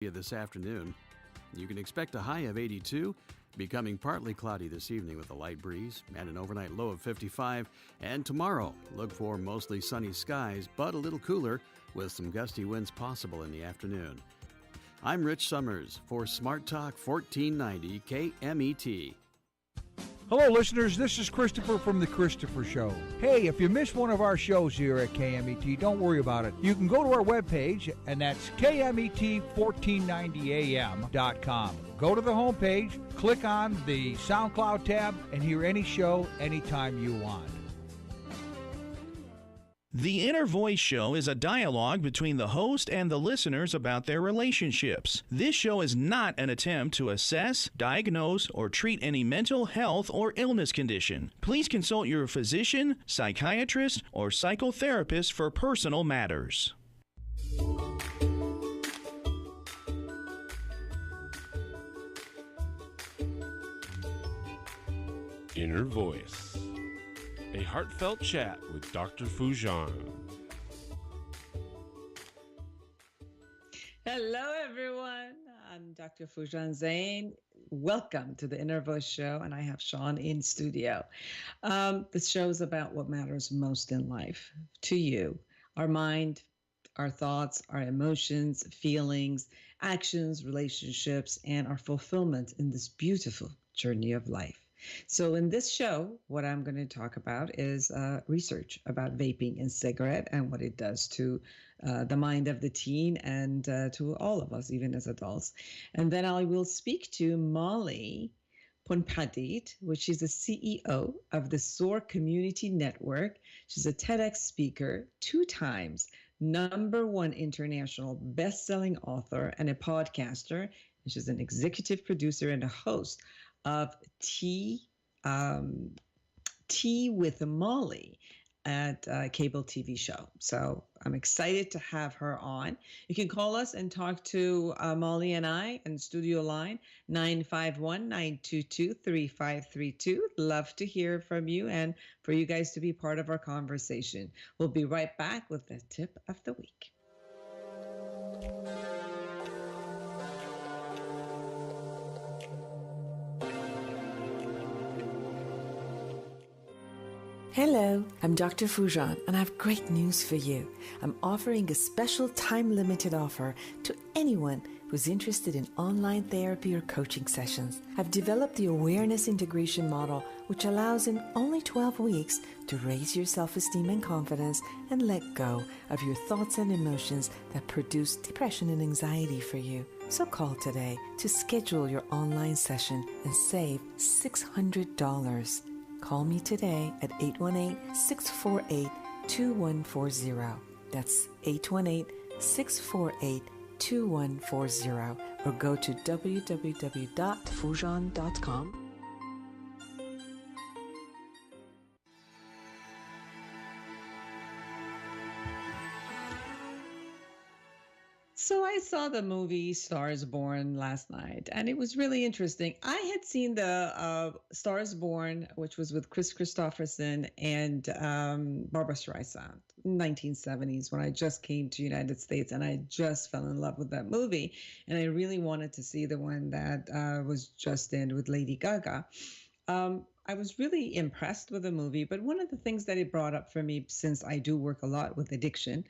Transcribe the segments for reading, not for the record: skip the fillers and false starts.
This afternoon. You can expect a high of 82, becoming partly cloudy this evening with a light breeze and an overnight low of 55. And tomorrow, look for mostly sunny skies, but a little cooler with some gusty winds possible in the afternoon. I'm Rich Summers for Smart Talk 1490 KMET. Hello, listeners. This is Christopher from The Christopher Show. Hey, if you missed one of our shows here at KMET, don't worry about it. You can go to our webpage, and that's KMET1490am.com. Go to the homepage, click on the SoundCloud tab, and hear any show anytime you want. The Inner Voice Show is a dialogue between the host and the listeners about their relationships. This show is not an attempt to assess, diagnose, or treat any mental health or illness condition. Please consult your physician, psychiatrist, or psychotherapist for personal matters. Inner Voice. A heartfelt chat with Dr. Foojan. Hello, everyone. I'm Dr. Foojan Zeine. Welcome to the Inner Voice Show, and I have Sean in studio. This show is about what matters most in life to you, our mind, our thoughts, our emotions, feelings, actions, relationships, and our fulfillment in this beautiful journey of life. So in this show, what I'm going to talk about is research about vaping and cigarette and what it does to the mind of the teen and to all of us, even as adults. And then I will speak to Molly Phonpadith, which is the CEO of the SOAR Community Network. She's a TEDx speaker, 2 times #1 international best-selling author and a podcaster. And she's an executive producer and a host of Tea with Molly at a cable TV show. So I'm excited to have her on. You can call us and talk to Molly and I in studio line 951-922-3532. Love to hear from you and for you guys to be part of our conversation. We'll be right back with the tip of the week. Hello, I'm Dr. Foojan, and I have great news for you. I'm offering a special time-limited offer to anyone who's interested in online therapy or coaching sessions. I've developed the awareness integration model, which allows in only 12 weeks to raise your self-esteem and confidence and let go of your thoughts and emotions that produce depression and anxiety for you. So call today to schedule your online session and save $600. Call me today at 818-648-2140. That's 818-648-2140. Or go to www.foojan.com. So I saw the movie Stars Born last night, and it was really interesting. I had seen the Stars Born, which was with Chris Christopherson and Barbara Streisand, 1970s, when I just came to United States, and I just fell in love with that movie. And I really wanted to see the one that was just in with Lady Gaga. I was really impressed with the movie, but one of the things that it brought up for me, since I do work a lot with addiction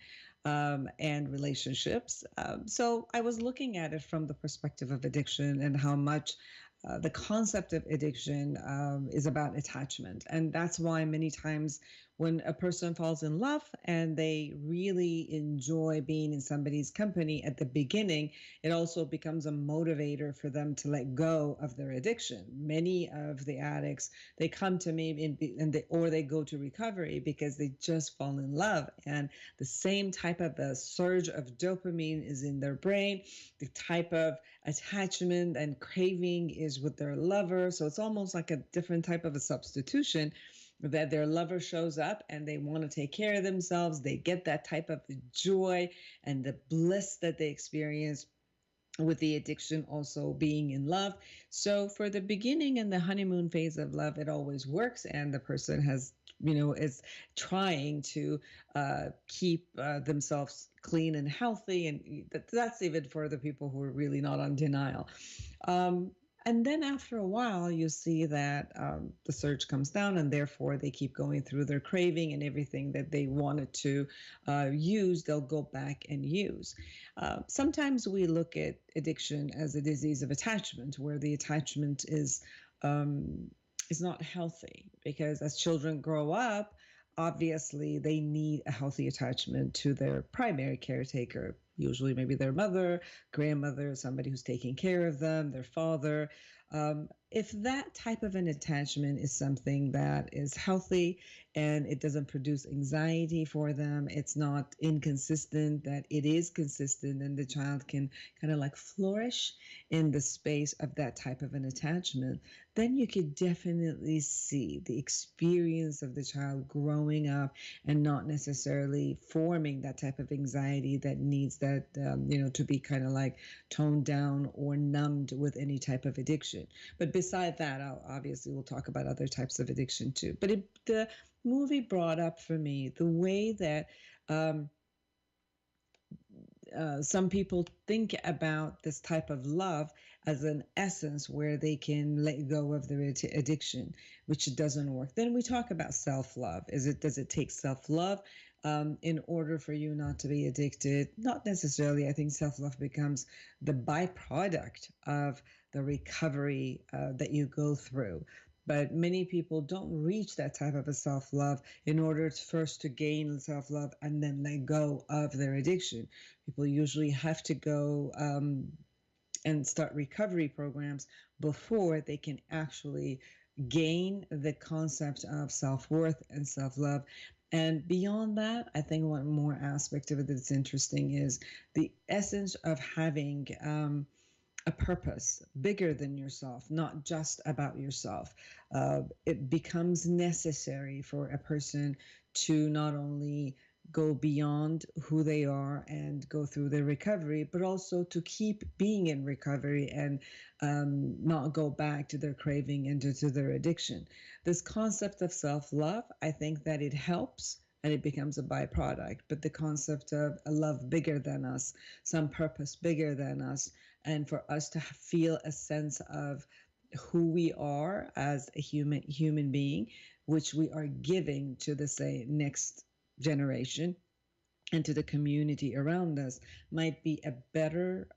and relationships, so I was looking at it from the perspective of addiction and how much the concept of addiction is about attachment. And that's why many times when a person falls in love and they really enjoy being in somebody's company at the beginning, it also becomes a motivator for them to let go of their addiction. Many of the addicts, they come to me or they go to recovery because they just fall in love. And the same type of a surge of dopamine is in their brain. The type of attachment and craving is with their lover. So it's almost like a different type of a substitution, that their lover shows up and they want to take care of themselves. They get that type of joy and the bliss that they experience with the addiction also being in love. So for the beginning and the honeymoon phase of love, it always works, and the person has, is trying to keep themselves clean and healthy, and that's even for the people who are really not on denial. And then after a while, you see that the surge comes down, and therefore they keep going through their craving, and everything that they wanted to use, they'll go back and use. Sometimes we look at addiction as a disease of attachment, where the attachment is not healthy, because as children grow up, obviously they need a healthy attachment to their primary caretaker, usually maybe their mother, grandmother, somebody who's taking care of them, their father. If that type of an attachment is something that is healthy and it doesn't produce anxiety for them, it's not inconsistent, that it is consistent, and the child can kind of like flourish in the space of that type of an attachment, then you could definitely see the experience of the child growing up and not necessarily forming that type of anxiety that needs that, to be kind of like toned down or numbed with any type of addiction. But beside that, obviously we'll talk about other types of addiction too. But the movie brought up for me the way that some people think about this type of love as an essence where they can let go of their addiction, which doesn't work. Then we talk about self-love. Does it take self-love in order for you not to be addicted? Not necessarily. I think self-love becomes the byproduct of the recovery that you go through. But many people don't reach that type of a self-love in order first to gain self-love and then let go of their addiction. People usually have to go and start recovery programs before they can actually gain the concept of self-worth and self-love. And beyond that, I think one more aspect of it that's interesting is the essence of having a purpose bigger than yourself, not just about yourself. It becomes necessary for a person to not only go beyond who they are and go through their recovery, but also to keep being in recovery and not go back to their craving and to their addiction. This concept of self-love, I think that it helps and it becomes a byproduct, but the concept of a love bigger than us, some purpose bigger than us, and for us to feel a sense of who we are as a human being, which we are giving to the next generation and to the community around us, might be a better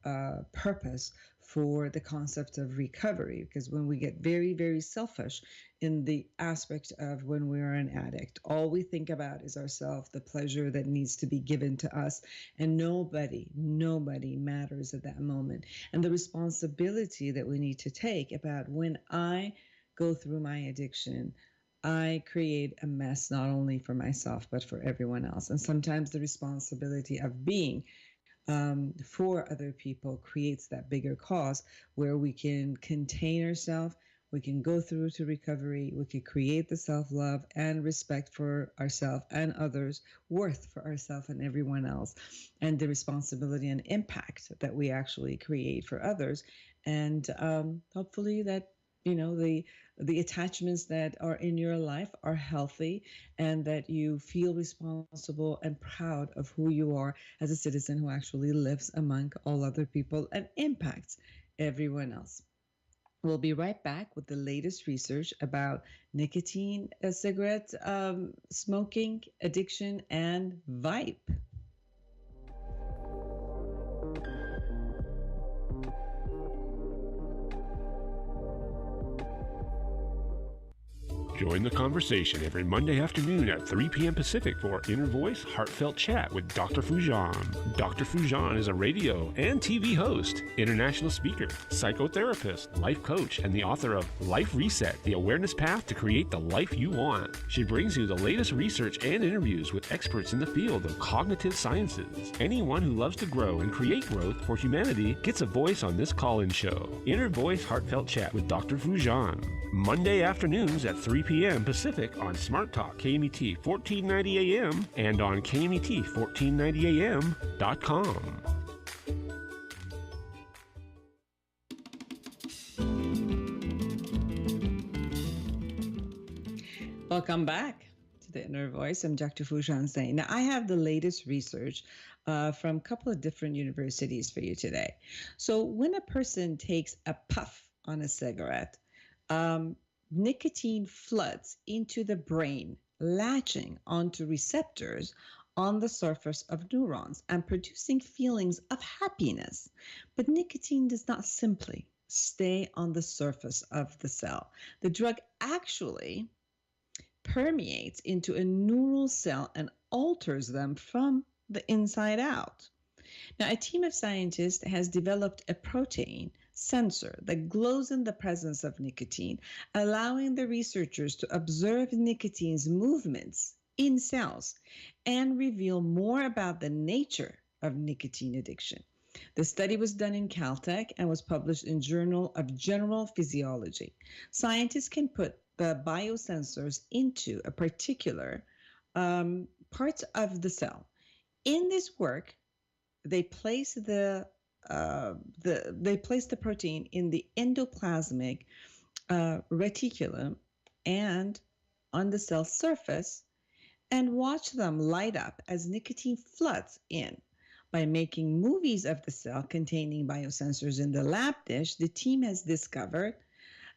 purpose for the concept of recovery. Because when we get very, very selfish in the aspect of when we're an addict, all we think about is ourselves, the pleasure that needs to be given to us, and nobody matters at that moment. And the responsibility that we need to take about when I go through my addiction, I create a mess not only for myself, but for everyone else. And sometimes the responsibility of being for other people creates that bigger cause where we can contain ourselves, we can go through to recovery, we can create the self-love and respect for ourselves and others, worth for ourselves and everyone else, and the responsibility and impact that we actually create for others. And hopefully that, the attachments that are in your life are healthy, and that you feel responsible and proud of who you are as a citizen who actually lives among all other people and impacts everyone else. We'll be right back with the latest research about nicotine, cigarette smoking, addiction, and vape. Join the conversation every Monday afternoon at 3 p.m. Pacific for Inner Voice Heartfelt Chat with Dr. Foojan. Dr. Foojan is a radio and TV host, international speaker, psychotherapist, life coach, and the author of Life Reset, The Awareness Path to Create the Life You Want. She brings you the latest research and interviews with experts in the field of cognitive sciences. Anyone who loves to grow and create growth for humanity gets a voice on this call-in show. Inner Voice Heartfelt Chat with Dr. Foojan. Monday afternoons at 3 p.m. Pacific on Smart Talk KMET 1490 AM and on KMET 1490AM.com. Welcome back to the Inner Voice. I'm Dr. Foojan Zeine. Now, I have the latest research from a couple of different universities for you today. So, when a person takes a puff on a cigarette, nicotine floods into the brain, latching onto receptors on the surface of neurons and producing feelings of happiness. But nicotine does not simply stay on the surface of the cell. The drug actually permeates into a neural cell and alters them from the inside out. Now, a team of scientists has developed a protein sensor that glows in the presence of nicotine, allowing the researchers to observe nicotine's movements in cells and reveal more about the nature of nicotine addiction. The study was done in Caltech and was published in Journal of General Physiology. Scientists can put the biosensors into a particular parts of the cell. In this work, they place the protein in the endoplasmic reticulum and on the cell surface and watch them light up as nicotine floods in. By making movies of the cell containing biosensors in the lab dish, the team has discovered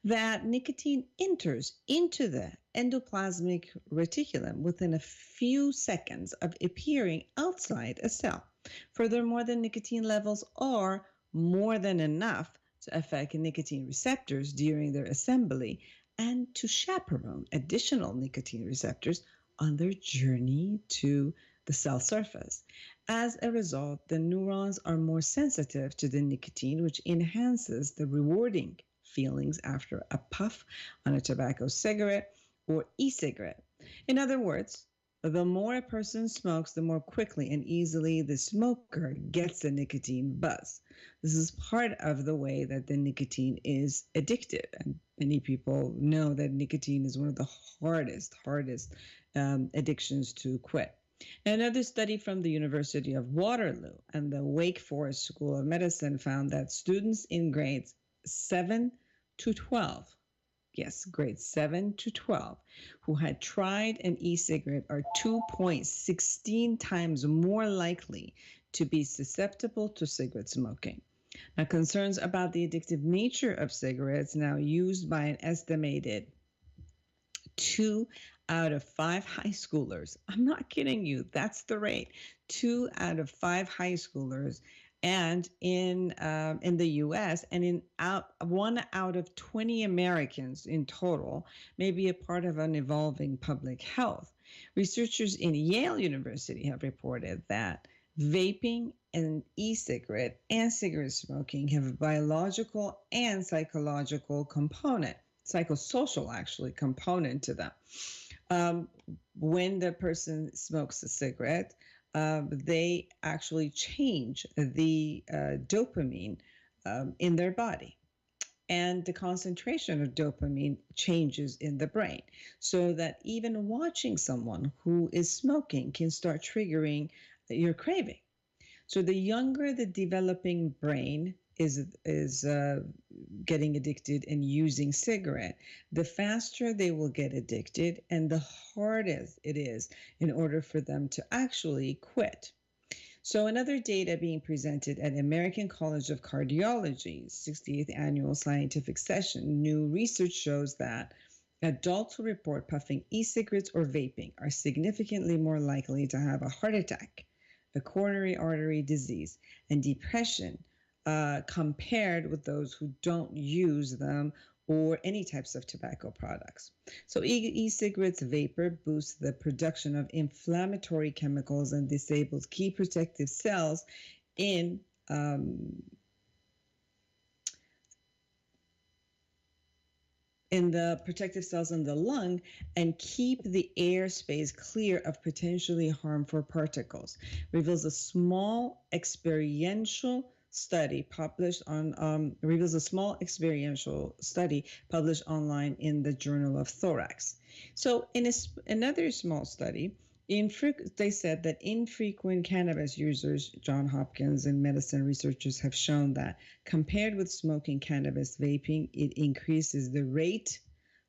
that nicotine enters into the endoplasmic reticulum within a few seconds of appearing outside a cell. Furthermore, the nicotine levels are more than enough to affect nicotine receptors during their assembly and to chaperone additional nicotine receptors on their journey to the cell surface. As a result, the neurons are more sensitive to the nicotine, which enhances the rewarding feelings after a puff on a tobacco cigarette or e-cigarette. In other words, the more a person smokes, the more quickly and easily the smoker gets the nicotine buzz. This is part of the way that the nicotine is addictive. And many people know that nicotine is one of the hardest addictions to quit. Another study from the University of Waterloo and the Wake Forest School of Medicine found that students in grades 7 to 12, yes, grades 7 to 12, who had tried an e-cigarette are 2.16 times more likely to be susceptible to cigarette smoking. Now, concerns about the addictive nature of cigarettes, now used by an estimated 2 out of 5 high schoolers. I'm not kidding you. That's the rate. 2 out of 5 high schoolers, and in the U.S. and 1 out of 20 Americans in total may be a part of an evolving public health. Researchers in Yale University have reported that vaping and e-cigarette and cigarette smoking have a biological and psychological component, psychosocial actually component to them. When the person smokes a cigarette, they actually change the dopamine in their body. And the concentration of dopamine changes in the brain, so that even watching someone who is smoking can start triggering your craving. So the younger the developing brain is getting addicted and using cigarette, the faster they will get addicted and the harder it is in order for them to actually quit. So another data being presented at American College of Cardiology's 68th annual scientific session, new research shows that adults who report puffing e-cigarettes or vaping are significantly more likely to have a heart attack, a coronary artery disease, and depression compared with those who don't use them or any types of tobacco products. So e-cigarettes vapor boosts the production of inflammatory chemicals and disables key protective cells in the protective cells in the lung and keep the airspace clear of potentially harmful particles. Reveals a small experiential study published online in the Journal of Thorax. So in another small study, they said that infrequent cannabis users, Johns Hopkins and medicine researchers have shown that compared with smoking cannabis vaping, it increases the rate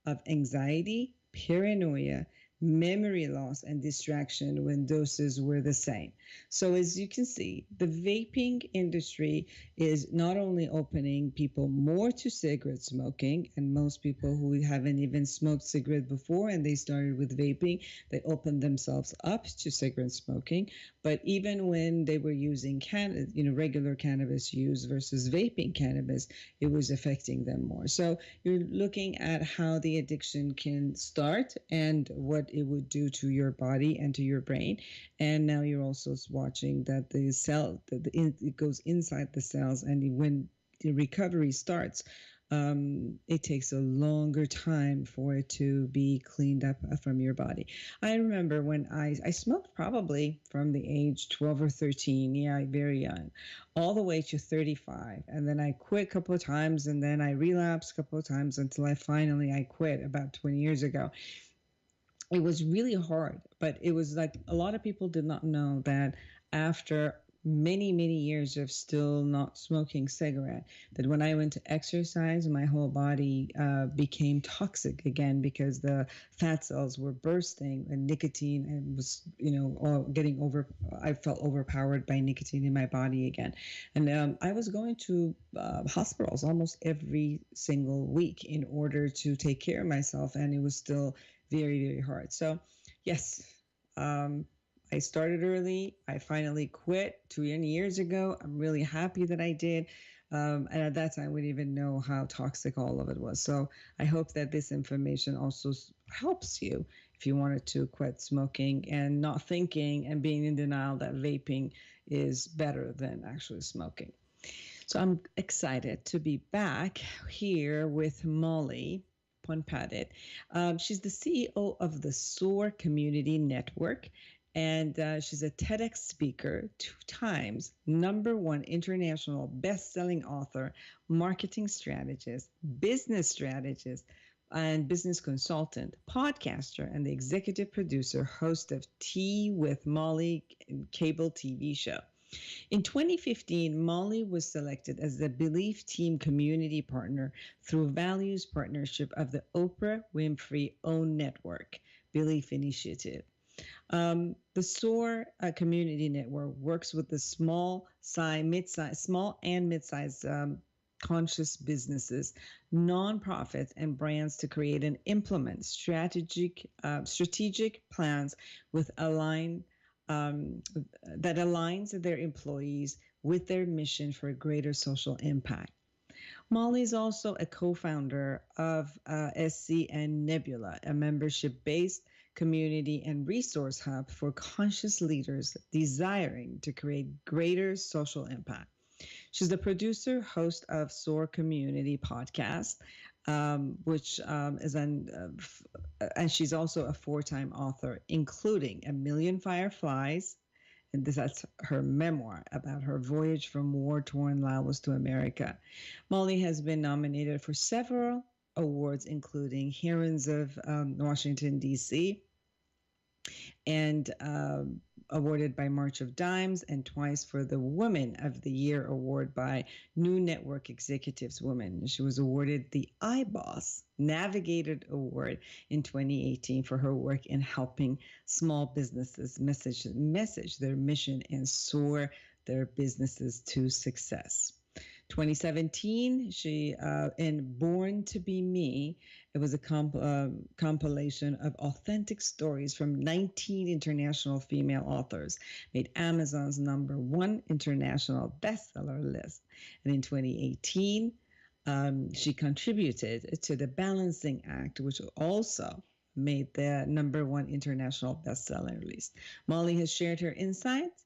of anxiety, paranoia, memory loss, and distraction when doses were the same. So, as you can see, the vaping industry is not only opening people more to cigarette smoking, and most people who haven't even smoked cigarette before and they started with vaping, they opened themselves up to cigarette smoking. But even when they were using regular cannabis use versus vaping cannabis, it was affecting them more. So you're looking at how the addiction can start and what it would do to your body and to your brain. And now you're also watching that the cell, it goes inside the cells, and when the recovery starts, it takes a longer time for it to be cleaned up from your body. I remember when I smoked probably from the age 12 or 13, yeah, very young, all the way to 35. And then I quit a couple of times, and then I relapsed a couple of times until I quit about 20 years ago. It was really hard, but it was like a lot of people did not know that after many, many years of still not smoking cigarette, that when I went to exercise, my whole body became toxic again because the fat cells were bursting and nicotine and was, all getting I felt overpowered by nicotine in my body again. And I was going to hospitals almost every single week in order to take care of myself. And it was still very, very hard. So yes, I started early. I finally quit 2 years ago. I'm really happy that I did. And at that time, we didn't even know how toxic all of it was. So I hope that this information also helps you if you wanted to quit smoking and not thinking and being in denial that vaping is better than actually smoking. So I'm excited to be back here with Molly Phonpadith. She's the CEO of the SOAR Community Network, and she's a TEDx speaker, 2 times #1 international best-selling author, marketing strategist, and business consultant, podcaster, and the executive producer, host of Tea with Molly cable TV show. In 2015, Molly was selected as the Belief Team Community Partner through Values Partnership of the Oprah Winfrey Own Network, Belief Initiative. The SOAR Community Network works with the small and mid-sized conscious businesses, nonprofits, and brands to create and implement strategic plans with that aligns their employees with their mission for greater social impact. Molly is also a co-founder of SC and Nebula, a membership-based community and resource hub for conscious leaders desiring to create greater social impact. She's the producer, host of SOAR Community Podcast, which is and she's also a 4-time author, including A Million Fireflies, and that's her memoir about her voyage from war-torn Laos to America. Molly has been nominated for several awards, including Herons of Washington, D.C., and awarded by March of Dimes, and twice for the Woman of the Year award by New Network Executives Women. She was awarded the iBoss Navigated Award in 2018 for her work in helping small businesses message their mission and soar their businesses to success. 2017, she in Born to Be Me, it was a compilation of authentic stories from 19 international female authors, made Amazon's #1 international bestseller list. And in 2018, she contributed to the Balancing Act, which also made the #1 international bestseller list. Molly has shared her insights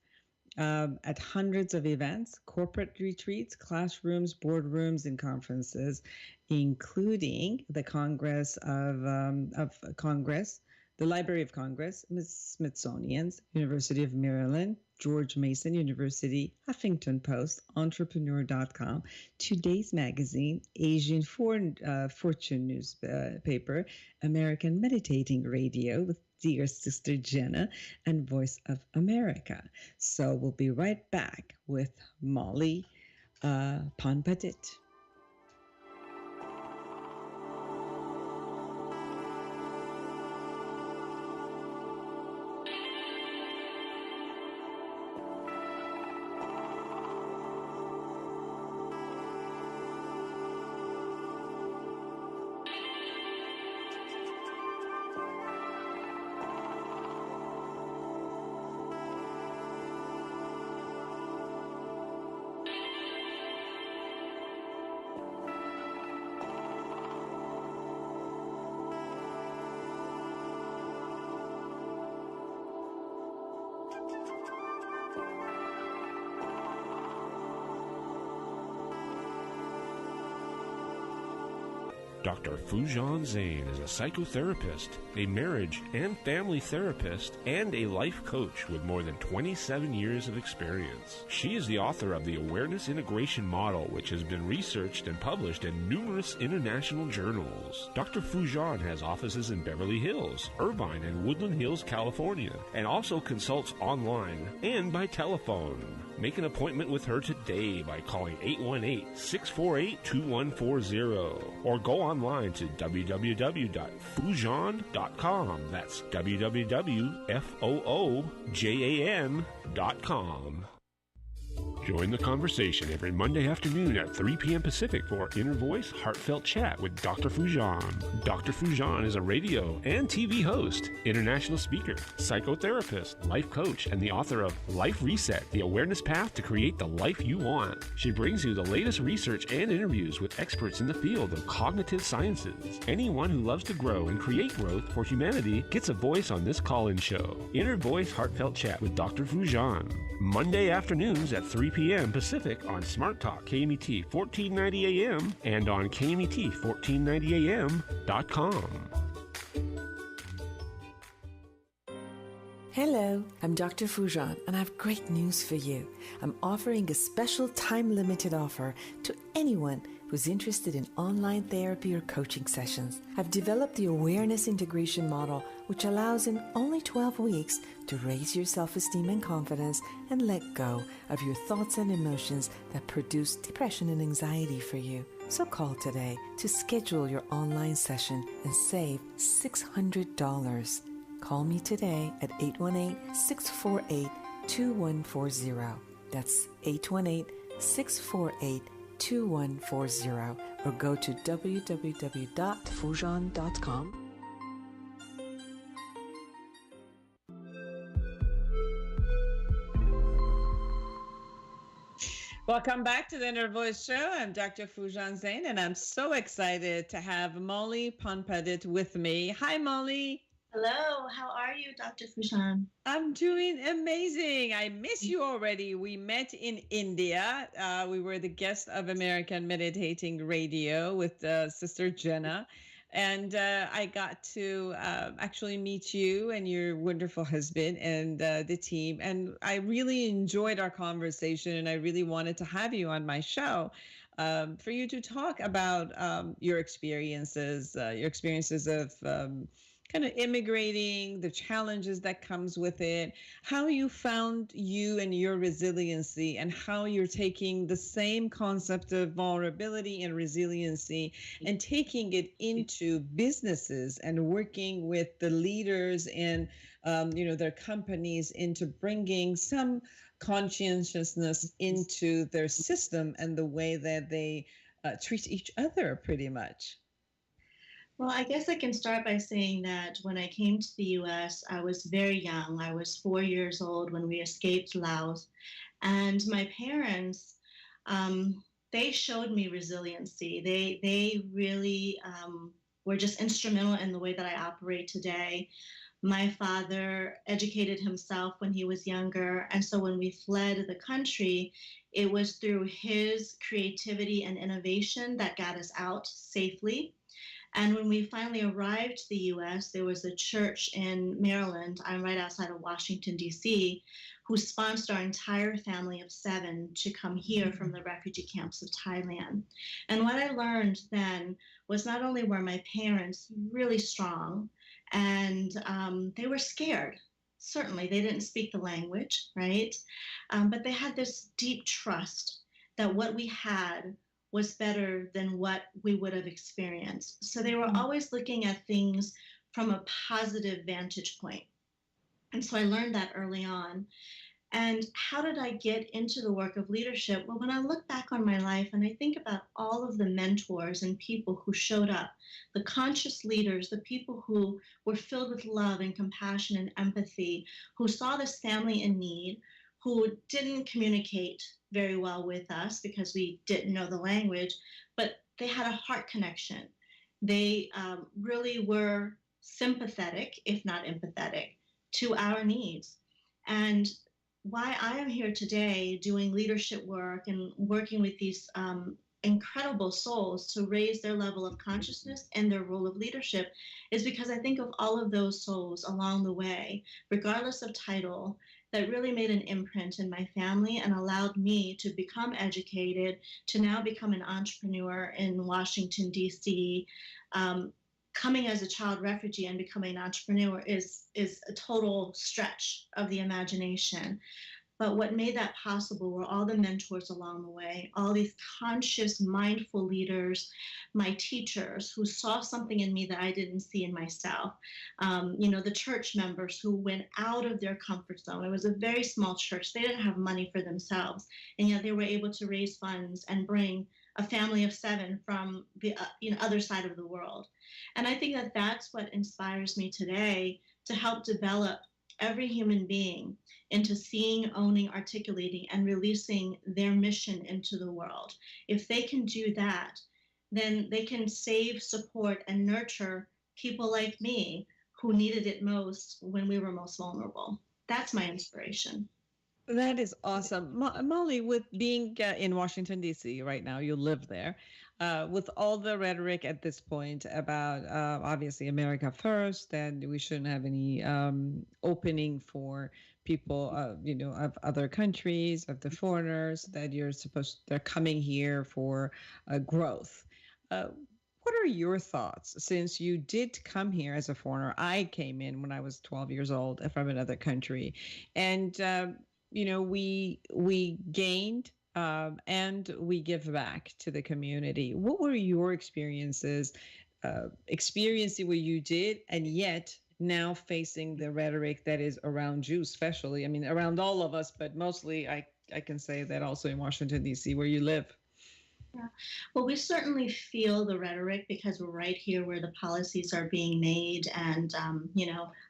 at hundreds of events, corporate retreats, classrooms, boardrooms, and conferences, including the Congress of Congress, the Library of Congress, Smithsonian's, University of Maryland, George Mason University, Huffington Post, Entrepreneur.com, Today's Magazine, Asian Fortune newspaper, American Meditating Radio with Dear Sister Jenna, and Voice of America. So we'll be right back with Molly Phonpadith. Dr. Foojan Zeine is a psychotherapist, a marriage and family therapist, and a life coach with more than 27 years of experience. She is the author of the Awareness Integration Model, which has been researched and published in numerous international journals. Dr. Foojan has offices in Beverly Hills, Irvine, and Woodland Hills, California, and also consults online and by telephone. Make an appointment with her today by calling 818-648-2140 or go online to www.foojan.com. That's www.foojan.com. Join the conversation every Monday afternoon at 3 p.m. Pacific for Inner Voice Heartfelt Chat with Dr. Foojan. Dr. Foojan is a radio and TV host, international speaker, psychotherapist, life coach, and the author of Life Reset, The Awareness Path to Create the Life You Want. She brings you the latest research and interviews with experts in the field of cognitive sciences. Anyone who loves to grow and create growth for humanity gets a voice on this call-in show. Inner Voice Heartfelt Chat with Dr. Foojan. Monday afternoons at 3 p.m. Pacific on Smart Talk KMET 1490 AM and on KMET1490am.com. Hello, I'm Dr. Foojan, and I have great news for you. I'm offering a special time-limited offer to anyone who's interested in online therapy or coaching sessions. I've developed the Awareness Integration Model, which allows in only 12 weeks to raise your self-esteem and confidence and let go of your thoughts and emotions that produce depression and anxiety for you. So call today to schedule your online session and save $600. Call me today at 818-648-2140. That's 818-648-2140, or go to www.foojan.com. Welcome back to the Inner Voice Show. I'm Dr. Foojan Zeine, and I'm so excited to have Molly Phonpadith with me. Hi, Molly. Hello, how are you, Dr. Foojan? I'm doing amazing. I miss you already. We met in India. We were the guest of American Meditating Radio with Sister Jenna. And I got to actually meet you and your wonderful husband and the team. And I really enjoyed our conversation, and I really wanted to have you on my show for you to talk about your experiences of kind of immigrating, the challenges that comes with it, how you found you and your resiliency, and how you're taking the same concept of vulnerability and resiliency and taking it into businesses and working with the leaders and, their companies into bringing some conscientiousness into their system and the way that they treat each other pretty much. Well, I guess I can start by saying that when I came to the U.S., I was very young. I was 4 years old when we escaped Laos. And my parents, they showed me resiliency. They really were just instrumental in the way that I operate today. My father educated himself when he was younger. And so when we fled the country, it was through his creativity and innovation that got us out safely. And when we finally arrived to the U.S., there was a church in Maryland, I'm right outside of Washington, D.C., who sponsored our entire family of 7 to come here from the refugee camps of Thailand. And what I learned then was not only were my parents really strong, and they were scared. Certainly, they didn't speak the language, right? But they had this deep trust that what we had was better than what we would have experienced. So they were always looking at things from a positive vantage point. And so I learned that early on. And how did I get into the work of leadership? Well, when I look back on my life and I think about all of the mentors and people who showed up, the conscious leaders, the people who were filled with love and compassion and empathy, who saw this family in need, who didn't communicate very well with us because we didn't know the language, but they had a heart connection. They really were sympathetic, if not empathetic, to our needs. And why I am here today doing leadership work and working with these incredible souls to raise their level of consciousness and their role of leadership is because I think of all of those souls along the way, regardless of title, that really made an imprint in my family and allowed me to become educated, to now become an entrepreneur in Washington, D.C. Coming as a child refugee and becoming an entrepreneur is a total stretch of the imagination. But what made that possible were all the mentors along the way, all these conscious, mindful leaders, my teachers who saw something in me that I didn't see in myself. The church members who went out of their comfort zone. It was a very small church. They didn't have money for themselves, and yet they were able to raise funds and bring a family of 7 from the other side of the world. And I think that that's what inspires me today to help develop every human being into seeing, owning, articulating, and releasing their mission into the world. If they can do that, then they can save, support, and nurture people like me who needed it most when we were most vulnerable. That's my inspiration. That is awesome. Molly, with being in Washington, D.C. right now, you live there, with all the rhetoric at this point about obviously America first, that we shouldn't have any opening for people, of other countries, of the foreigners, that they're coming here for growth. What are your thoughts, since you did come here as a foreigner? I came in when I was 12 years old from another country, and we gained and we give back to the community. What were your experiences, experiencing what you did, and yet now facing the rhetoric that is around you, especially, I mean, around all of us, but mostly I can say that also in Washington, D.C., where you live? Yeah. Well, we certainly feel the rhetoric because we're right here where the policies are being made. And,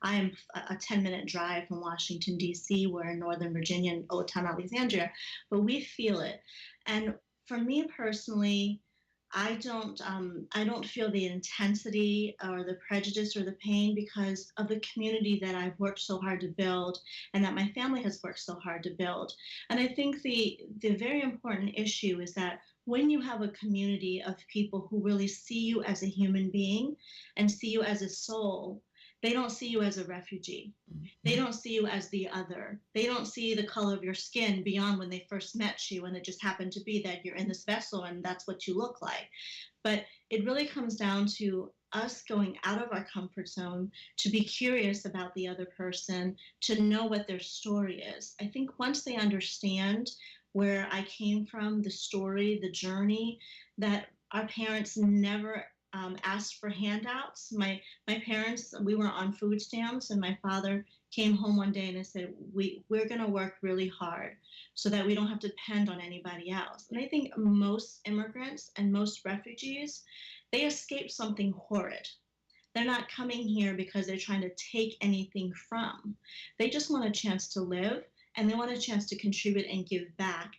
I am a 10-minute drive from Washington, D.C. We're in Northern Virginia and Old Town Alexandria, but we feel it. And for me personally, I don't feel the intensity or the prejudice or the pain because of the community that I've worked so hard to build and that my family has worked so hard to build. And I think the very important issue is that when you have a community of people who really see you as a human being and see you as a soul, they don't see you as a refugee. They don't see you as the other. They don't see the color of your skin beyond when they first met you and it just happened to be that you're in this vessel and that's what you look like. But it really comes down to us going out of our comfort zone to be curious about the other person, to know what their story is. I think once they understand where I came from, the story, the journey, that our parents never asked for handouts. My parents, we were on food stamps, and my father came home one day and said, we're going to work really hard so that we don't have to depend on anybody else. And I think most immigrants and most refugees, they escape something horrid. They're not coming here because they're trying to take anything from. They just want a chance to live, and they want a chance to contribute and give back,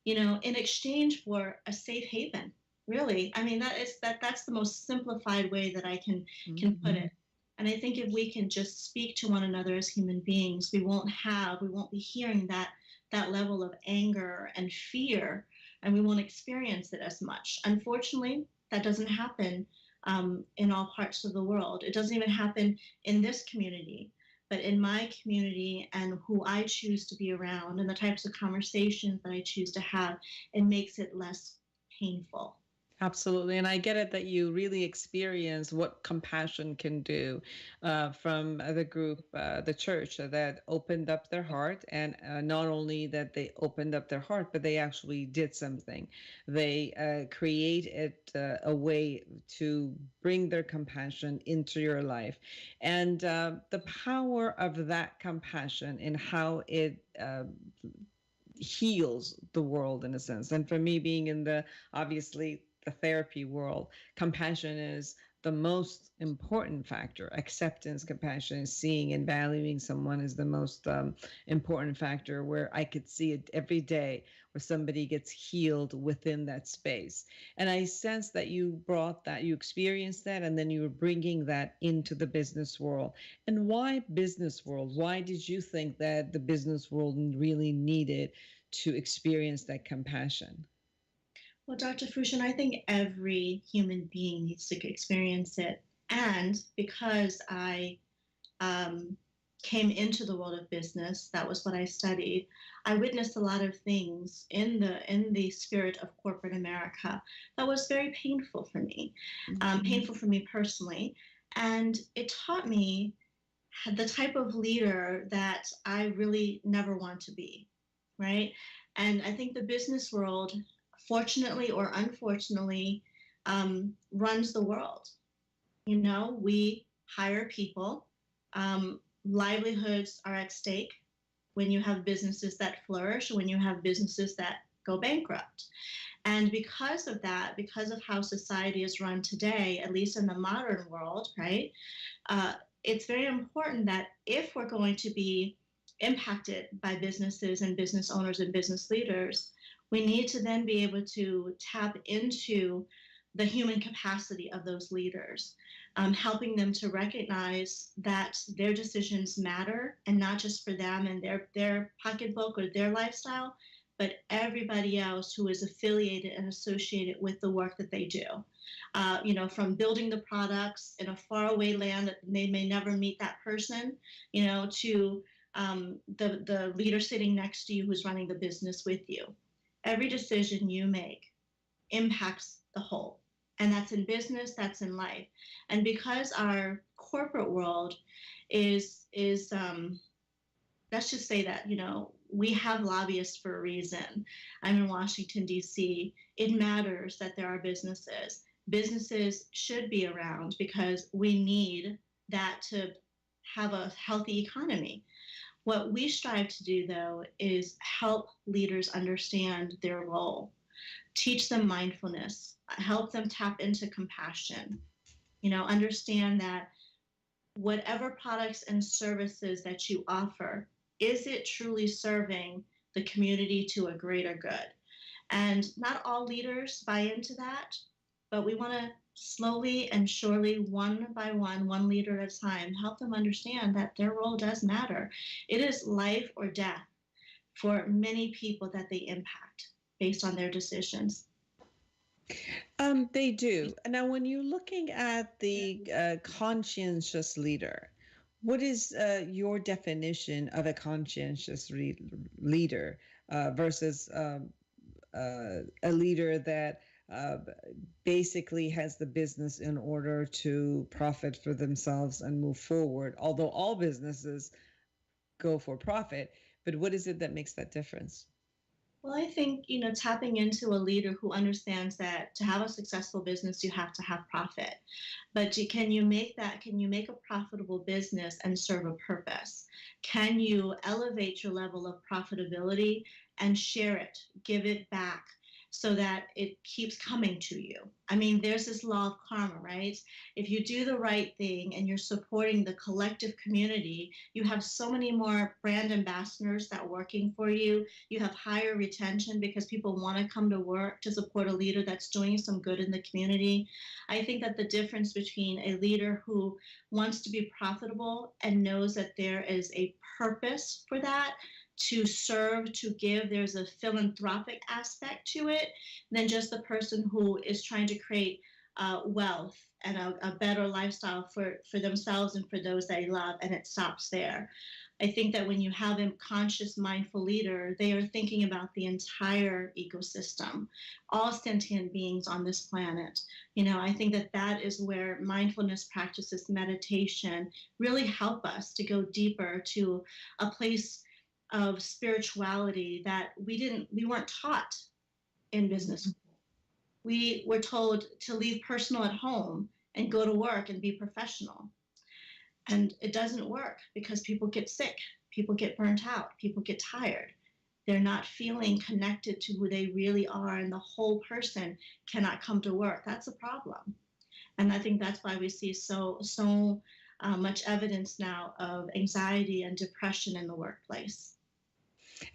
in exchange for a safe haven. Really, I mean, that's the most simplified way that I can put it. And I think if we can just speak to one another as human beings, we won't be hearing that level of anger and fear, and we won't experience it as much. Unfortunately, that doesn't happen in all parts of the world. It doesn't even happen in this community. But in my community and who I choose to be around and the types of conversations that I choose to have, it makes it less painful. Absolutely. And I get it that you really experience what compassion can do from the group, the church, that opened up their heart. And not only that they opened up their heart, but they actually did something. They created a way to bring their compassion into your life. And the power of that compassion and how it heals the world in a sense. And for me, being in the therapy world, compassion is the most important factor. Acceptance, compassion, seeing and valuing someone is the most important factor, where I could see it every day where somebody gets healed within that space. And I sense that you brought that, you experienced that, and then you were bringing that into the business world. And why business world? Why did you think that the business world really needed to experience that compassion? Well, Dr. Fushan, I think every human being needs to experience it. And because I um, came into the world of business, that was what I studied. I witnessed a lot of things in the spirit of corporate America that was very painful for me, painful for me personally, and it taught me the type of leader that I really never want to be, right? And I think the business world, fortunately or unfortunately, runs the world. You know, we hire people. Livelihoods are at stake when you have businesses that flourish, when you have businesses that go bankrupt. And because of that, because of how society is run today, at least in the modern world, right, it's very important that if we're going to be impacted by businesses and business owners and business leaders, we need to then be able to tap into the human capacity of those leaders, helping them to recognize that their decisions matter, and not just for them and their pocketbook or their lifestyle, but everybody else who is affiliated and associated with the work that they do. You know, from building the products in a faraway land that they may never meet that person, you know, to the leader sitting next to you who's running the business with you. Every decision you make impacts the whole. And that's in business, that's in life. And because our corporate world is let's just say that, you know, we have lobbyists for a reason. I'm in Washington, D.C. It matters that there are businesses. Businesses should be around because we need that to have a healthy economy. What we strive to do, though, is help leaders understand their role, teach them mindfulness, help them tap into compassion, you know, understand that whatever products and services that you offer, is it truly serving the community to a greater good? And not all leaders buy into that, but we want to slowly and surely, one by one leader at a time, help them understand that their role does matter. It is life or death for many people that they impact based on their decisions. They do. Now, when you're looking at the conscientious leader, what is your definition of a conscientious leader versus a leader that basically has the business in order to profit for themselves and move forward? Although all businesses go for profit, but what is it that makes that difference? Well, I think, you know, tapping into a leader who understands that to have a successful business, you have to have profit. But can you make a profitable business and serve a purpose? Can you elevate your level of profitability and share it, give it back, so that it keeps coming to you? I mean, there's this law of karma, right? If you do the right thing and you're supporting the collective community, you have so many more brand ambassadors that are working for you. You have higher retention because people want to come to work to support a leader that's doing some good in the community. I think that the difference between a leader who wants to be profitable and knows that there is a purpose for that, to serve, to give, there's a philanthropic aspect to it, than just the person who is trying to create wealth and a better lifestyle for themselves and for those they love, and it stops there. I think that when you have a conscious, mindful leader, they are thinking about the entire ecosystem, all sentient beings on this planet. You know, I think that that is where mindfulness practices, meditation, really help us to go deeper to a place of spirituality that we weren't taught in business. We were told to leave personal at home and go to work and be professional. And it doesn't work because people get sick, people get burnt out, people get tired. They're not feeling connected to who they really are, and the whole person cannot come to work. That's a problem. And I think that's why we see so much evidence now of anxiety and depression in the workplace.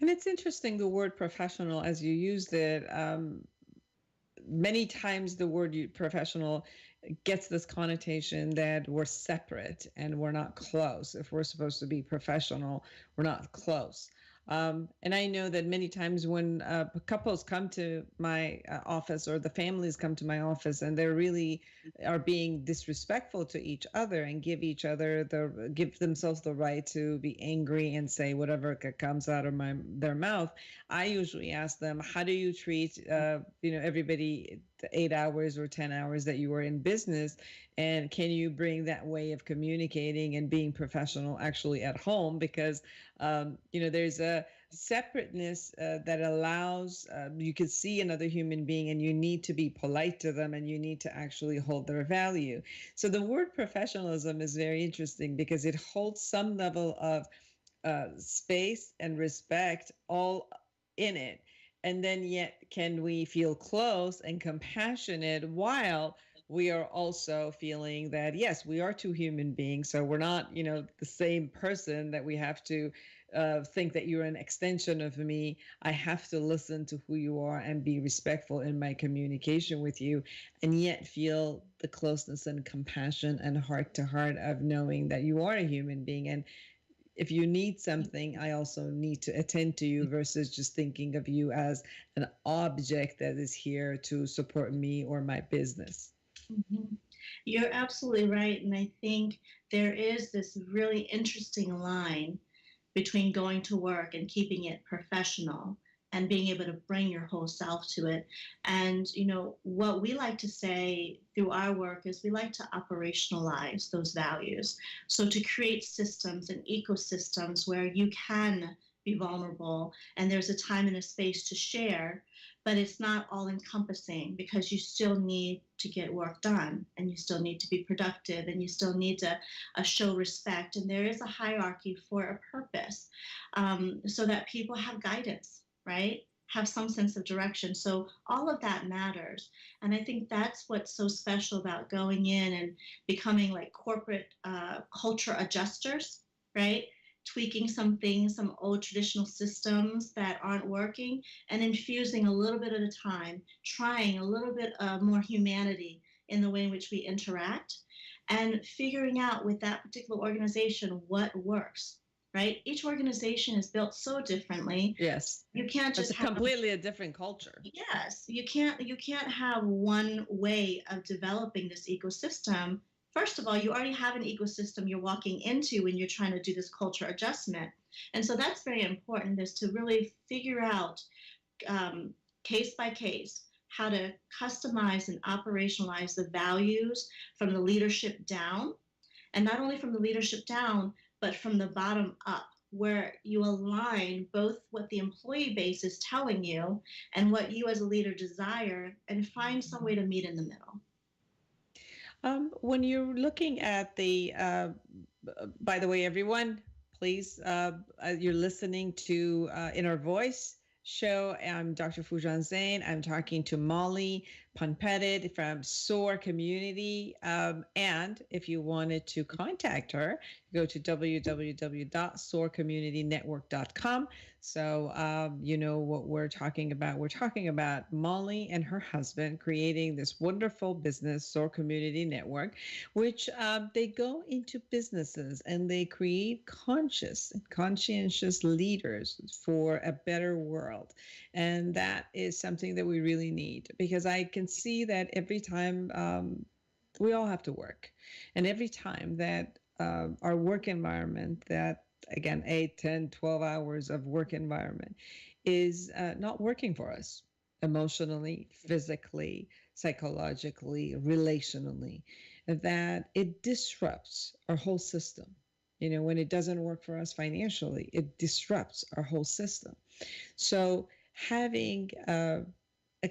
And it's interesting, the word professional, as you used it, many times the word professional gets this connotation that we're separate and we're not close. If we're supposed to be professional, we're not close. And I know that many times when couples come to my office, or the families come to my office, and they're really are being disrespectful to each other and give themselves the right to be angry and say whatever comes out of their mouth, I usually ask them, how do you treat everybody the 8 hours or 10 hours that you were in business, and can you bring that way of communicating and being professional actually at home? Because there's a separateness that allows you can see another human being, and you need to be polite to them, and you need to actually hold their value. So the word professionalism is very interesting because it holds some level of space and respect all in it. And then yet can we feel close and compassionate while we are also feeling that, yes, we are two human beings. So we're not, the same person that we have to think that you're an extension of me. I have to listen to who you are and be respectful in my communication with you, and yet feel the closeness and compassion and heart to heart of knowing that you are a human being. And if you need something, I also need to attend to you, versus just thinking of you as an object that is here to support me or my business. Mm-hmm. You're absolutely right. And I think there is this really interesting line between going to work and keeping it professional and being able to bring your whole self to it. And, what we like to say through our work is we like to operationalize those values. So to create systems and ecosystems where you can be vulnerable and there's a time and a space to share, but it's not all encompassing, because you still need to get work done, and you still need to be productive, and you still need to show respect. And there is a hierarchy for a purpose, so that people have guidance, right? Have some sense of direction. So all of that matters. And I think that's what's so special about going in and becoming like corporate culture adjusters, right? Tweaking some things, some old traditional systems that aren't working, and infusing a little bit at a time, trying a little bit more humanity in the way in which we interact, and figuring out with that particular organization what works, right? Each organization is built so differently. Yes. You can't just have completely a different culture. Yes. You can't have one way of developing this ecosystem. First of all, you already have an ecosystem you're walking into when you're trying to do this culture adjustment. And so that's very important, is to really figure out case by case how to customize and operationalize the values from the leadership down. And not only from the leadership down, but from the bottom up, where you align both what the employee base is telling you and what you as a leader desire, and find some way to meet in the middle. When you're looking at by the way, everyone, please, you're listening to Inner Voice show. I'm Dr. Foojan Zeine. I'm talking to Molly Phonpadith from SOAR Community. And if you wanted to contact her, go to www.soarcommunitynetwork.com. So you know what we're talking about. We're talking about Molly and her husband creating this wonderful business, SOAR Community Network, which they go into businesses and they create conscientious leaders for a better world. And that is something that we really need, because I can see that every time we all have to work, and every time that our work environment, that again 8, 10, 12 hours of work environment is not working for us emotionally, physically, psychologically, relationally, that it disrupts our whole system. When it doesn't work for us financially, it disrupts our whole system. So having a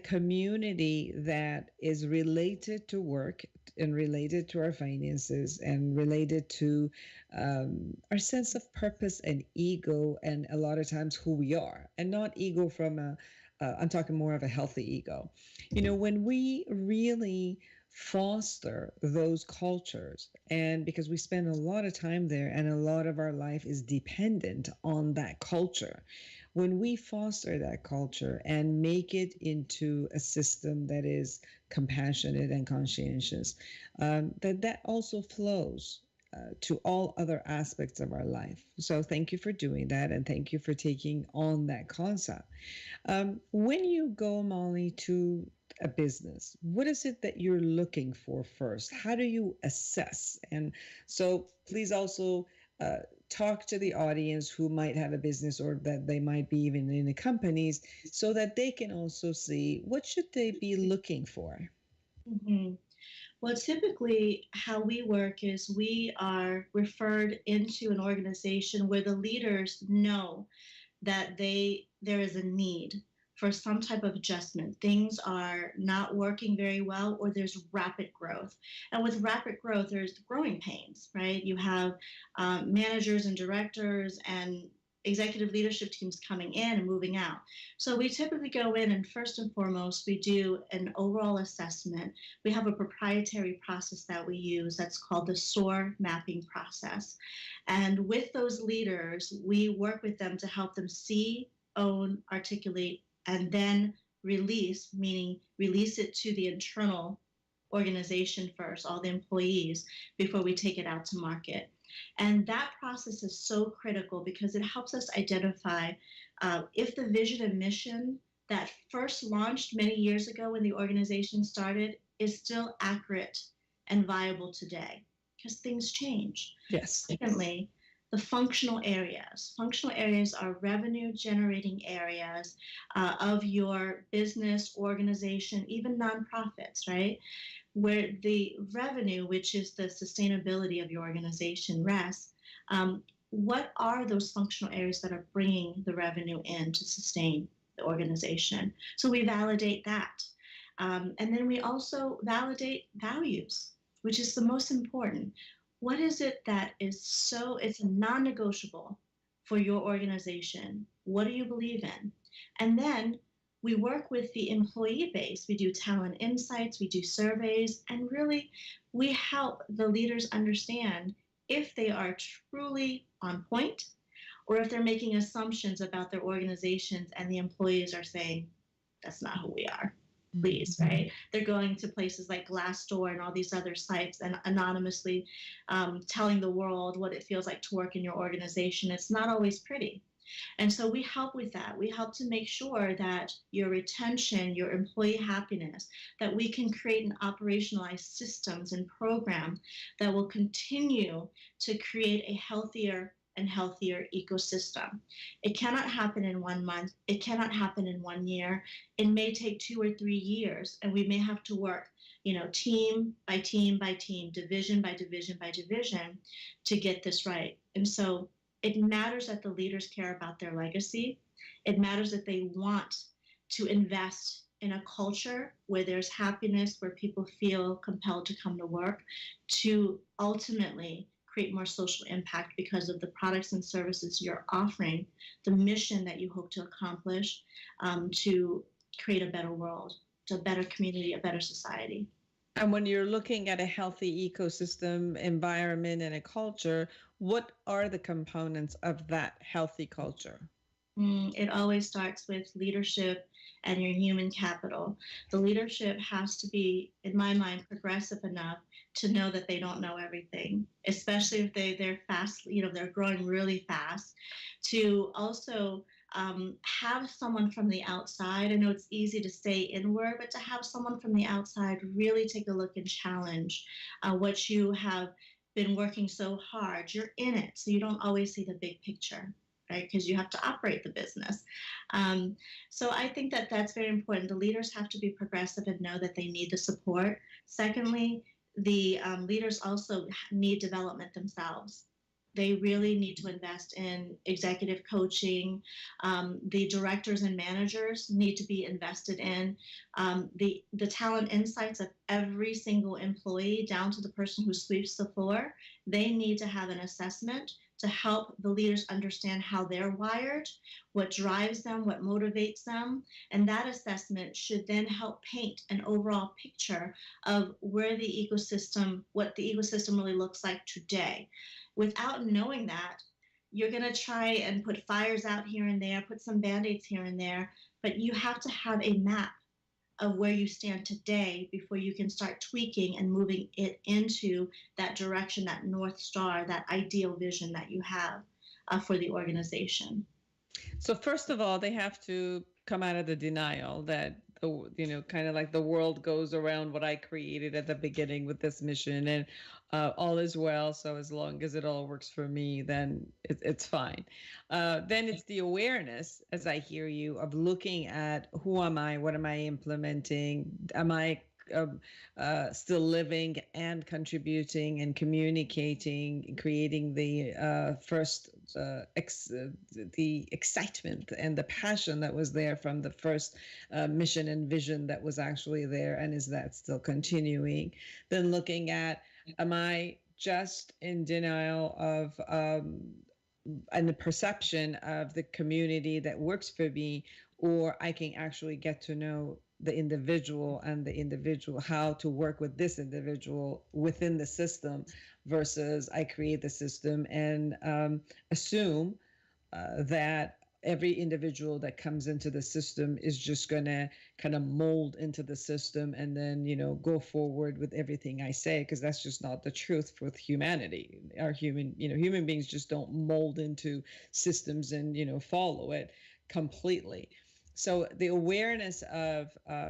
community that is related to work and related to our finances and related to our sense of purpose and ego, and a lot of times who we are, and not ego from I'm talking more of a healthy ego. When we really foster those cultures, and because we spend a lot of time there and a lot of our life is dependent on that culture, when we foster that culture and make it into a system that is compassionate and conscientious, that also flows to all other aspects of our life. So thank you for doing that, and thank you for taking on that concept. When you go, Molly, to a business, what is it that you're looking for first? How do you assess? And so please also talk to the audience who might have a business, or that they might be even in the companies, so that they can also see what should they be looking for. Mm-hmm. Well, typically how we work is we are referred into an organization where the leaders know that there is a need for some type of adjustment. Things are not working very well, or there's rapid growth. And with rapid growth, there's growing pains, right? You have managers and directors and executive leadership teams coming in and moving out. So we typically go in, and first and foremost, we do an overall assessment. We have a proprietary process that we use that's called the SOAR mapping process. And with those leaders, we work with them to help them see, own, articulate, and then release, meaning release it to the internal organization first, all the employees, before we take it out to market. And that process is so critical because it helps us identify if the vision and mission that first launched many years ago when the organization started is still accurate and viable today, because things change. Yes. Secondly, the functional areas. Functional areas are revenue generating areas of your business, organization, even nonprofits, right? Where the revenue, which is the sustainability of your organization, rests. What are those functional areas that are bringing the revenue in to sustain the organization? So we validate that. And then we also validate values, which is the most important. What is it that is it's non-negotiable for your organization? What do you believe in? And then we work with the employee base. We do talent insights, we do surveys, and really we help the leaders understand if they are truly on point, or if they're making assumptions about their organizations and the employees are saying, that's not who we are. Please, right? They're going to places like Glassdoor and all these other sites and anonymously telling the world what it feels like to work in your organization. It's not always pretty. And so we help with that. We help to make sure that your retention, your employee happiness, that we can create and operationalize systems and programs that will continue to create a healthier and healthier ecosystem. It cannot happen in 1 month. It cannot happen in 1 year. It may take 2 or 3 years, and we may have to work, team by team by team, division by division by division to get this right. And so it matters that the leaders care about their legacy. It matters that they want to invest in a culture where there's happiness, where people feel compelled to come to work, to ultimately create more social impact because of the products and services you're offering, the mission that you hope to accomplish, to create a better world, a better community, a better society. And when you're looking at a healthy ecosystem, environment, and a culture, what are the components of that healthy culture? It always starts with leadership and your human capital. The leadership has to be, in my mind, progressive enough to know that they don't know everything, especially if they're fast, they're growing really fast, to also have someone from the outside. I know it's easy to stay inward, but to have someone from the outside really take a look and challenge what you have been working so hard. You're in it, so you don't always see the big picture, right? Because you have to operate the business. So I think that that's very important. The leaders have to be progressive and know that they need the support. Secondly, the leaders also need development themselves. They really need to invest in executive coaching. The directors and managers need to be invested in the talent insights of every single employee, down to the person who sweeps the floor. They need to have an assessment to help the leaders understand how they're wired, what drives them, what motivates them. And that assessment should then help paint an overall picture of what the ecosystem really looks like today. Without knowing that, you're going to try and put fires out here and there, put some Band-Aids here and there, but you have to have a map of where you stand today before you can start tweaking and moving it into that direction, that North Star, that ideal vision that you have for the organization. So first of all, they have to come out of the denial that kind of like the world goes around what I created at the beginning with this mission, and all is well. So as long as it all works for me, then it's fine. Then it's the awareness, as I hear you, of looking at who am I, what am I implementing, am I still living and contributing and communicating, creating the the excitement and the passion that was there from the first mission and vision that was actually there, and is that still continuing? Then looking at, am I just in denial of and the perception of the community that works for me, or I can actually get to know the individual and the individual, how to work with this individual within the system, versus I create the system and assume that every individual that comes into the system is just going to kind of mold into the system and then, go forward with everything I say, because that's just not the truth with humanity. Our human beings just don't mold into systems and, follow it completely. So the awareness of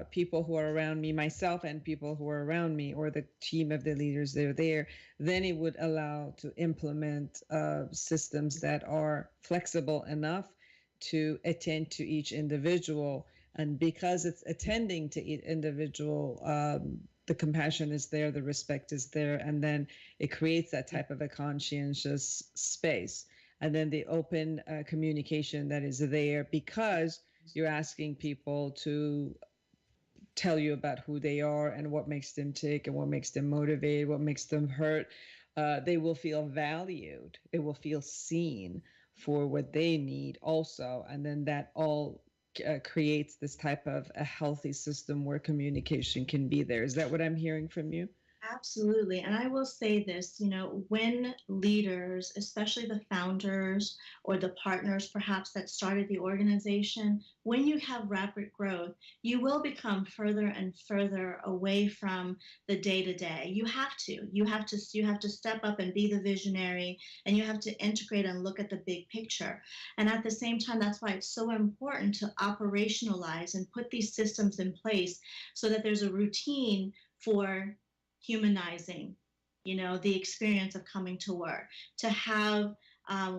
people who are around me, myself and people who are around me, or the team of the leaders that are there, then it would allow to implement systems that are flexible enough to attend to each individual. And because it's attending to each individual, the compassion is there, the respect is there, and then it creates that type of a conscientious space. And then the open communication that is there, because you're asking people to tell you about who they are and what makes them tick and what makes them motivated, what makes them hurt. They will feel valued. They will feel seen for what they need also. And then that all creates this type of a healthy system where communication can be there. Is that what I'm hearing from you? Absolutely. And I will say this, when leaders, especially the founders or the partners perhaps that started the organization, when you have rapid growth, you will become further and further away from the day-to-day. You have to step up and be the visionary, and you have to integrate and look at the big picture. And at the same time, that's why it's so important to operationalize and put these systems in place so that there's a routine for humanizing, the experience of coming to work. To have,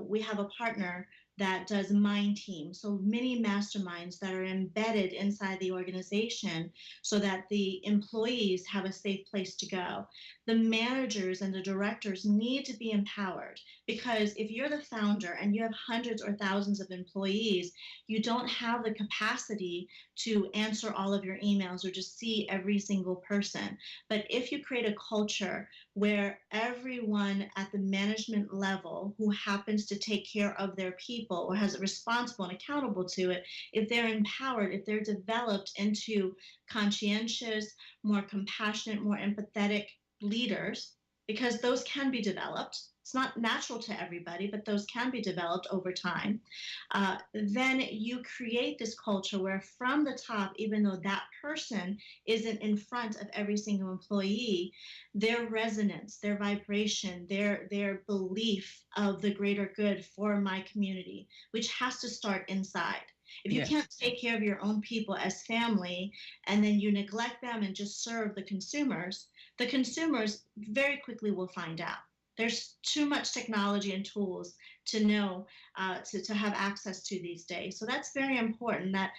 we have a partner that does mind teams, so many masterminds that are embedded inside the organization so that the employees have a safe place to go. The managers and the directors need to be empowered, because if you're the founder and you have hundreds or thousands of employees, you don't have the capacity to answer all of your emails or just see every single person. But if you create a culture where everyone at the management level who happens to take care of their people or has it responsible and accountable to it, if they're empowered, if they're developed into conscientious, more compassionate, more empathetic leaders, because those can be developed. It's not natural to everybody, but those can be developed over time. Then you create this culture where from the top, even though that person isn't in front of every single employee, their resonance, their vibration, their belief of the greater good for my community, which has to start inside. If you can't take care of your own people as family, and then you neglect them and just serve the consumers very quickly will find out. There's too much technology and tools to know, to have access to these days. So that's very important, that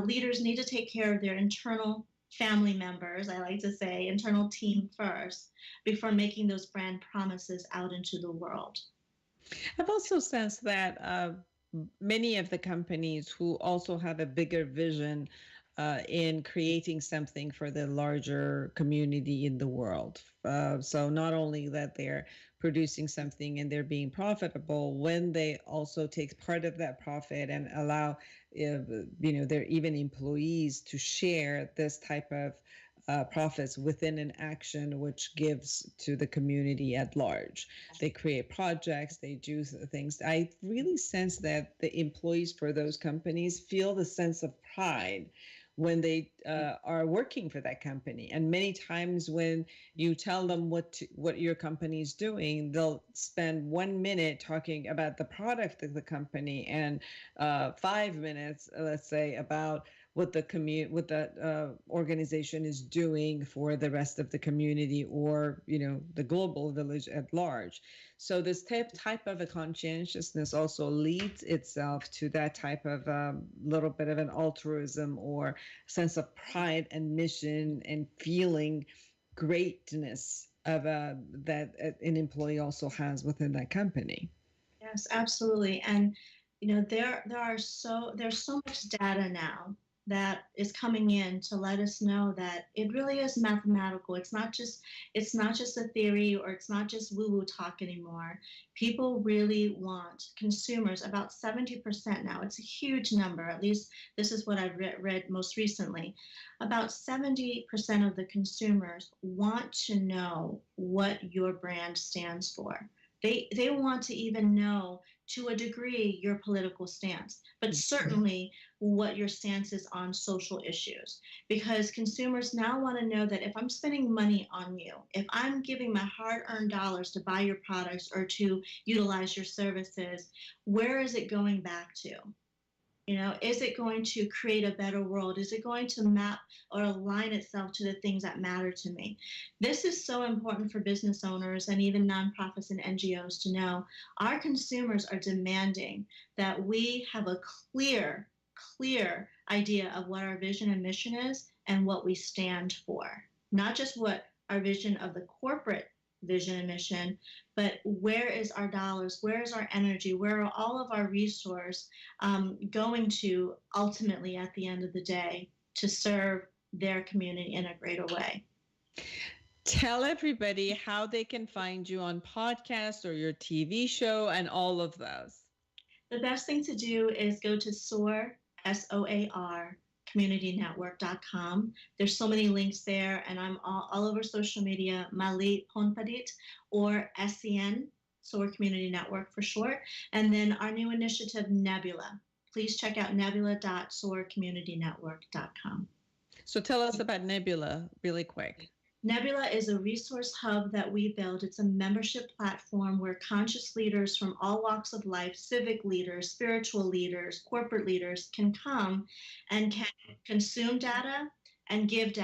leaders need to take care of their internal family members, I like to say, internal team first, before making those brand promises out into the world. I've also sensed that many of the companies who also have a bigger vision in creating something for the larger community in the world. So not only that they're producing something and they're being profitable, when they also take part of that profit and allow, their even employees to share this type of profits within an action which gives to the community at large. They create projects, they do things. I really sense that the employees for those companies feel the sense of pride when they are working for that company. And many times when you tell them what your company is doing, they'll spend 1 minute talking about the product of the company and 5 minutes, let's say, about what the organization is doing for the rest of the community, or the global village at large. So this type of a conscientiousness also leads itself to that type of little bit of an altruism or sense of pride and mission and feeling greatness of that an employee also has within that company. Yes, absolutely. And there's so much data now that is coming in to let us know that it really is mathematical. It's not just a theory, or it's not just woo-woo talk anymore. People really want, consumers, about 70% now. It's a huge number. At least this is what I've read most recently. About 70% of the consumers want to know what your brand stands for. They want to even know, to a degree, your political stance, but certainly what your stance is on social issues. Because consumers now want to know that if I'm spending money on you, if I'm giving my hard-earned dollars to buy your products or to utilize your services, where is it going back to? Is it going to create a better world? Is it going to map or align itself to the things that matter to me? This is so important for business owners and even nonprofits and NGOs to know. Our consumers are demanding that we have a clear idea of what our vision and mission is and what we stand for. Not just what our vision of the corporate vision and mission, but where is our dollars, where is our energy, where are all of our resources going to ultimately at the end of the day to serve their community in a greater way. Tell everybody how they can find you on podcast or your TV show and all of those. The best thing to do is go to SOAR, SOAR, communitynetwork.com. There's so many links there, and I'm all over social media, Mali Phonpadith, or SCN, SOAR Community Network for short. And then our new initiative, Nebula. Please check out nebula.soarcommunitynetwork.com. So tell us about Nebula really quick. Nebula is a resource hub that we built. It's a membership platform where conscious leaders from all walks of life, civic leaders, spiritual leaders, corporate leaders can come and can consume data and give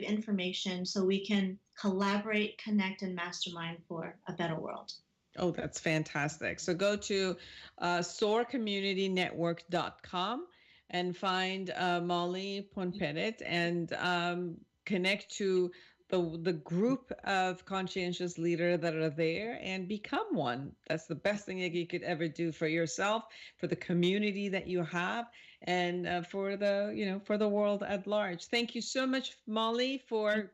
information so we can collaborate, connect, and mastermind for a better world. Oh, that's fantastic. So go to soarcommunitynetwork.com and find Molly Phonpadith and connect to the group of conscientious leaders that are there and become one. That's the best thing that you could ever do for yourself, for the community that you have, and for the world at large. Thank you so much, Molly, for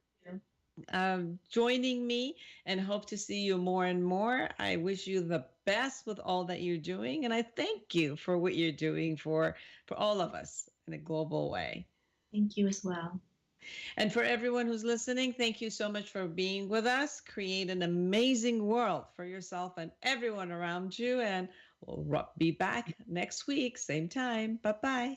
joining me, and hope to see you more and more. I wish you the best with all that you're doing, and I thank you for what you're doing for all of us in a global way. Thank you as well. And for everyone who's listening, thank you so much for being with us. Create an amazing world for yourself and everyone around you. And we'll be back next week, same time. Bye-bye.